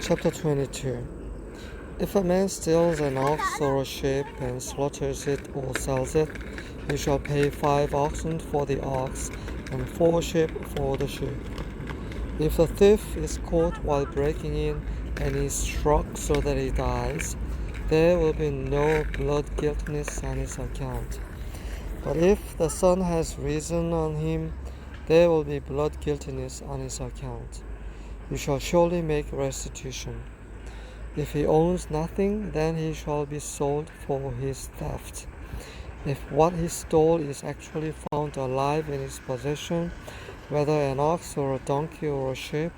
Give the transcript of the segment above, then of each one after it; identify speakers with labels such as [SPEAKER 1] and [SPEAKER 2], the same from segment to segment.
[SPEAKER 1] Chapter 22. If a man steals an ox or a sheep and slaughters it or sells it, he shall pay 5 oxen for the ox and 4 sheep for the sheep. If the thief is caught while breaking in and is struck so that he dies, there will be no blood guiltiness on his account. But if the sun has risen on him, there will be blood guiltiness on his account. You shall surely make restitution. If he owns nothing, then he shall be sold for his theft. If what he stole is actually found alive in his possession, whether an ox or a donkey or a sheep,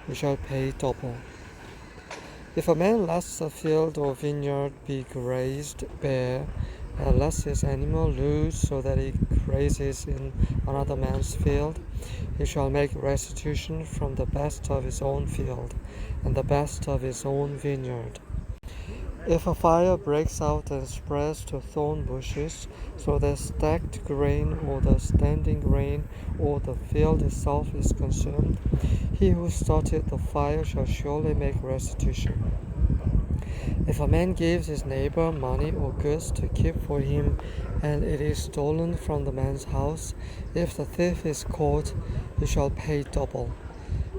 [SPEAKER 1] he shall pay double. If a man lets a field or vineyard be grazed bare, and lets his animal loose so that he grazes in another man's field, he shall make restitution from the best of his own field and the best of his own vineyard. If a fire breaks out and spreads to thorn bushes, so that stacked grain or the standing grain or the field itself is consumed, he who started the fire shall surely make restitution. If a man gives his neighbor money or goods to keep for him, and it is stolen from the man's house, if the thief is caught, he shall pay double.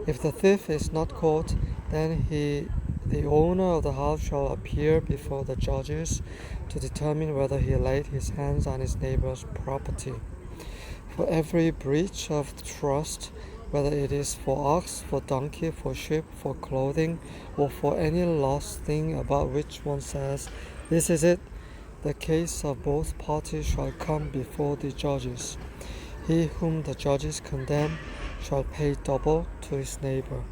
[SPEAKER 1] If the thief is not caught, then the owner of the house shall appear before the judges to determine whether he laid his hands on his neighbor's property. For every breach of trust, whether it is for ox, for donkey, for sheep, for clothing, or for any lost thing about which one says, "This is it," the case of both parties shall come before the judges. He whom the judges condemn shall pay double to his neighbor.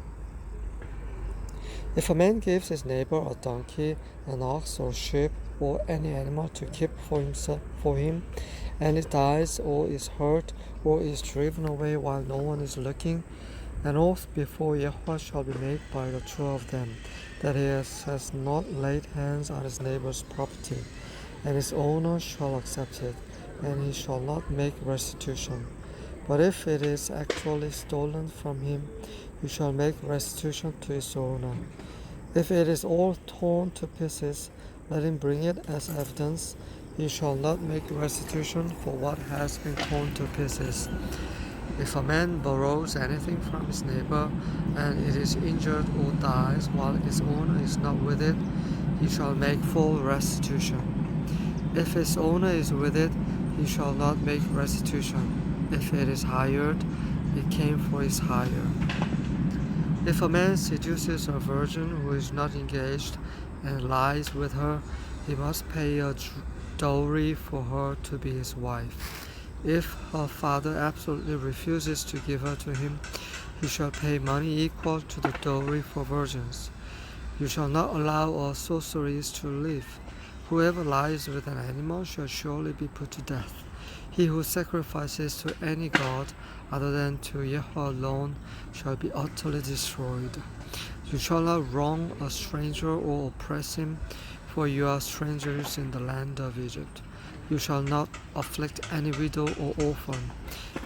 [SPEAKER 1] If a man gives his neighbor a donkey, an ox, or sheep, or any animal to keep for him, and it dies, or is hurt, or is driven away while no one is looking, an oath before Yahweh shall be made by the two of them, that he has not laid hands on his neighbor's property, and his owner shall accept it, and he shall not make restitution. But if it is actually stolen from him, he shall make restitution to its owner. If it is all torn to pieces, let him bring it as evidence. He shall not make restitution for what has been torn to pieces. If a man borrows anything from his neighbor, and it is injured or dies while its owner is not with it, he shall make full restitution. If its owner is with it, he shall not make restitution. If it is hired, it came for his hire. If a man seduces a virgin who is not engaged and lies with her, he must pay a dowry for her to be his wife. If her father absolutely refuses to give her to him, he shall pay money equal to the dowry for virgins. You shall not allow a sorceress to live. Whoever lies with an animal shall surely be put to death. He who sacrifices to any god other than to Yahweh alone shall be utterly destroyed. You shall not wrong a stranger or oppress him, for you are strangers in the land of Egypt. You shall not afflict any widow or orphan.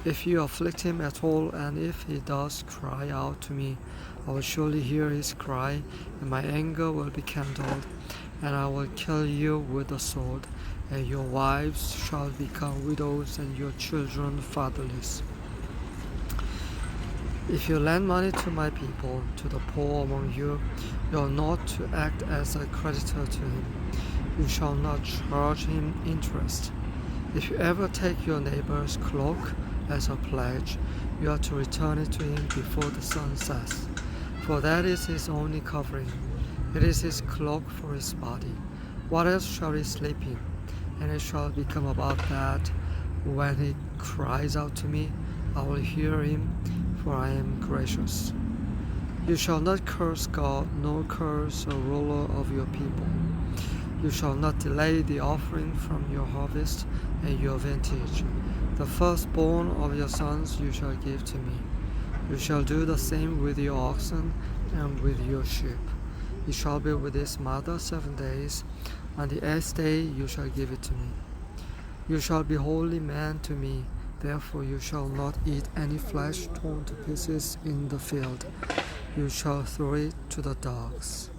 [SPEAKER 1] If you afflict him at all, and if he does cry out to me, I will surely hear his cry, and my anger will be kindled, and I will kill you with the sword, and your wives shall become widows, and your children fatherless. If you lend money to my people, to the poor among you, you are not to act as a creditor to him. You shall not charge him interest. If you ever take your neighbor's cloak as a pledge, you are to return it to him before the sun sets, for that is his only covering. It is his cloak for his body. What else shall he sleep in? And it shall become about that when he cries out to me, I will hear him, for I am gracious. You shall not curse God, nor curse a ruler of your people. You shall not delay the offering from your harvest and your vintage. The firstborn of your sons you shall give to me. You shall do the same with your oxen and with your sheep. It shall be with its mother 7 days. On the 8th day you shall give it to me. You shall be holy men to me. Therefore you shall not eat any flesh torn to pieces in the field. You shall throw it to the dogs.